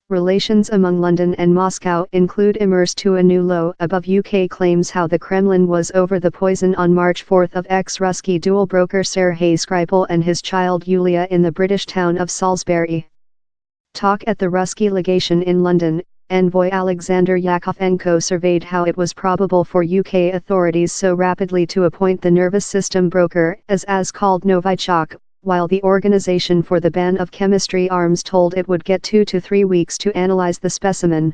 Relations among London and Moscow include immersed to a new low above UK claims how the Kremlin was over the poison on March 4 of ex-Ruski dual broker Sergei Skripal and his child Yulia in the British town of Salisbury. Talk at the Ruski legation in London. Envoy Alexander Yakovenko surveyed how it was probable for UK authorities so rapidly to appoint the nervous system broker as called Novichok, while the Organization for the Ban of Chemistry Arms told it would get 2 to 3 weeks to analyze the specimen.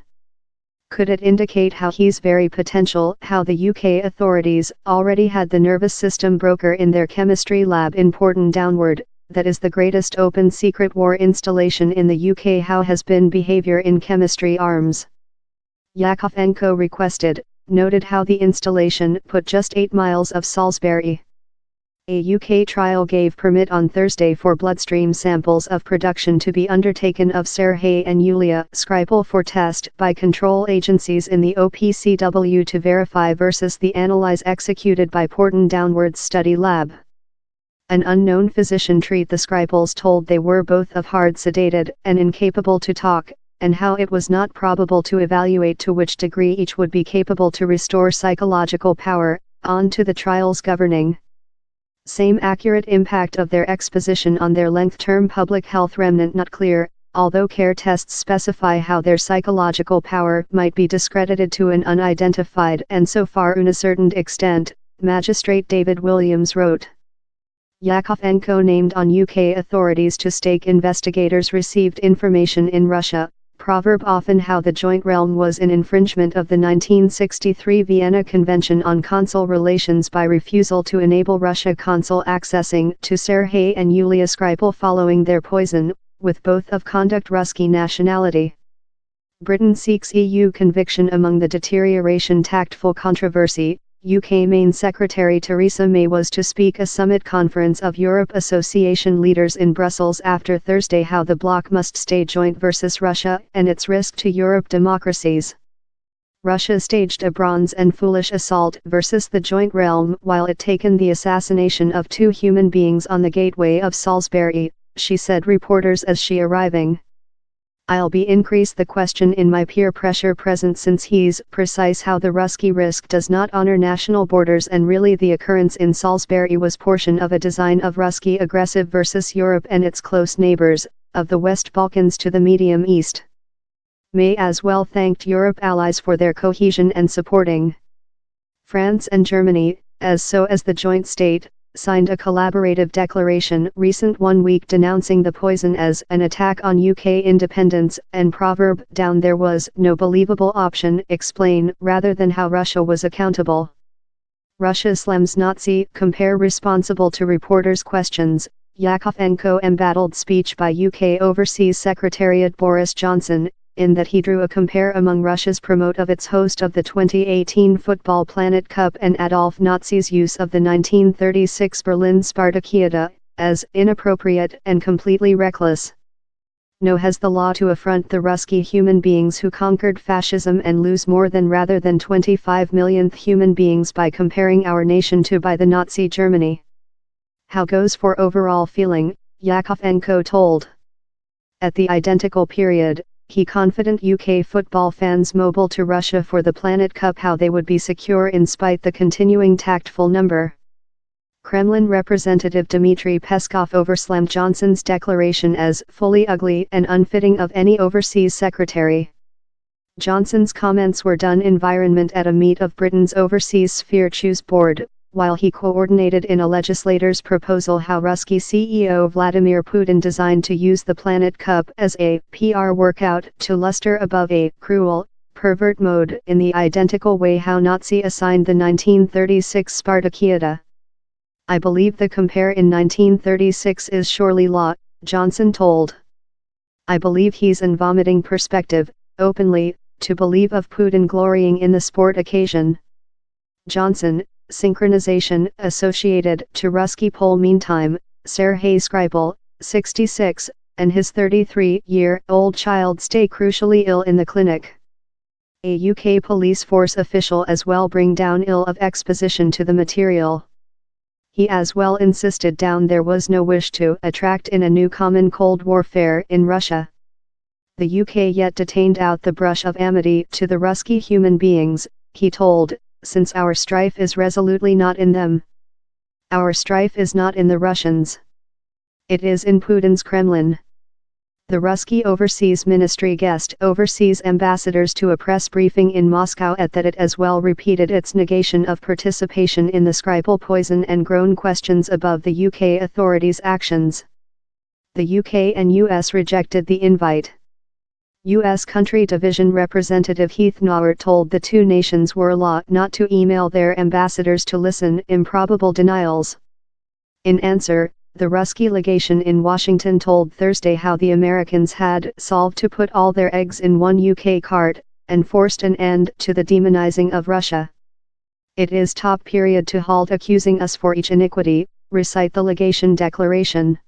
Could it indicate how he's very potential, how the UK authorities already had the nervous system broker in their chemistry lab in Porton Downward? That is the greatest open secret war installation in the UK. How has been behavior in chemistry arms? Yakovenko requested, noted how the installation put just 8 miles of Salisbury. A UK trial gave permit on Thursday for bloodstream samples of production to be undertaken of Sergei and Yulia Skripal for test by control agencies in the OPCW to verify versus the analyse executed by Porton Downward's study lab. An unknown physician treat the Skripals told they were both of hard sedated and incapable to talk, and how it was not probable to evaluate to which degree each would be capable to restore psychological power. On to the trial's governing. Same accurate impact of their exposition on their length-term public health remnant not clear, although care tests specify how their psychological power might be discredited to an unidentified and so far unascertained extent, Magistrate David Williams wrote. Yakovenko named on UK authorities to stake investigators received information in Russia, proverb often how the joint realm was in infringement of the 1963 Vienna Convention on Consul Relations by refusal to enable Russia consul accessing to Sergei and Yulia Skripal following their poison, with both of conduct Ruski nationality. Britain seeks EU conviction among the deterioration tactful controversy. UK Main Secretary Theresa May was to speak a summit conference of Europe Association leaders in Brussels after Thursday how the bloc must stay joint versus Russia and its risk to Europe democracies. Russia staged a bronze and foolish assault versus the joint realm while it taken the assassination of 2 human beings on the gateway of Salisbury, she said reporters as she arriving. I'll be increase the question in my peer pressure present since he's precise how the Ruski risk does not honor national borders and really the occurrence in Salisbury was portion of a design of Ruski aggressive versus Europe and its close neighbors, of the West Balkans to the Medium East. May as well thanked Europe allies for their cohesion and supporting. France and Germany, as the joint state, signed a collaborative declaration recent 1 week denouncing the poison as an attack on UK independence and proverb down there was no believable option explain rather than how Russia was accountable. Russia slams Nazi compare responsible to reporters' questions. Yakovenko embattled speech by UK Overseas Secretariat Boris Johnson, in that he drew a compare among Russia's promote of its host of the 2018 Football Planet Cup and Adolf Nazi's use of the 1936 Berlin Spartakiada, as inappropriate and completely reckless. No has the law to affront the Ruski human beings who conquered fascism and lose more than rather than 25 millionth human beings by comparing our nation to by the Nazi Germany. How goes for overall feeling, Yakovenko told. At the identical period, he confident UK football fans mobile to Russia for the Planet Cup how they would be secure in spite the continuing tactful number. Kremlin representative Dmitry Peskov overslammed Johnson's declaration as fully ugly and unfitting of any overseas secretary. Johnson's comments were done environment at a meet of Britain's Overseas Sphere Choose Board, while he coordinated in a legislator's proposal how Ruski CEO Vladimir Putin designed to use the Planet Cup as a PR workout to luster above a cruel, pervert mode in the identical way how Nazi assigned the 1936 Spartakiada. I believe the compare in 1936 is surely law, Johnson told. I believe he's in vomiting perspective, openly, to believe of Putin glorying in the sport occasion. Johnson, synchronization associated to Ruski poll meantime, Sergei Skripal, 66, and his 33-year-old child stay crucially ill in the clinic. A UK police force official as well bring down ill of exposition to the material. He as well insisted down there was no wish to attract in a new common cold warfare in Russia. The UK yet detained out the brush of amity to the Ruski human beings, he told, since our strife is resolutely not in them. Our strife is not in the Russians. It is in Putin's Kremlin. The Ruski Overseas Ministry guessed overseas ambassadors to a press briefing in Moscow at that it as well repeated its negation of participation in the Skripal poison and grown questions above the UK authorities' actions. The UK and US rejected the invite. U.S. Country Division Representative Heath Nauert told the two nations were law not to email their ambassadors to listen improbable denials. In answer, the Ruski legation in Washington told Thursday how the Americans had solved to put all their eggs in one UK cart, and forced an end to the demonizing of Russia. It is top period to halt accusing us for each iniquity, recite the legation declaration.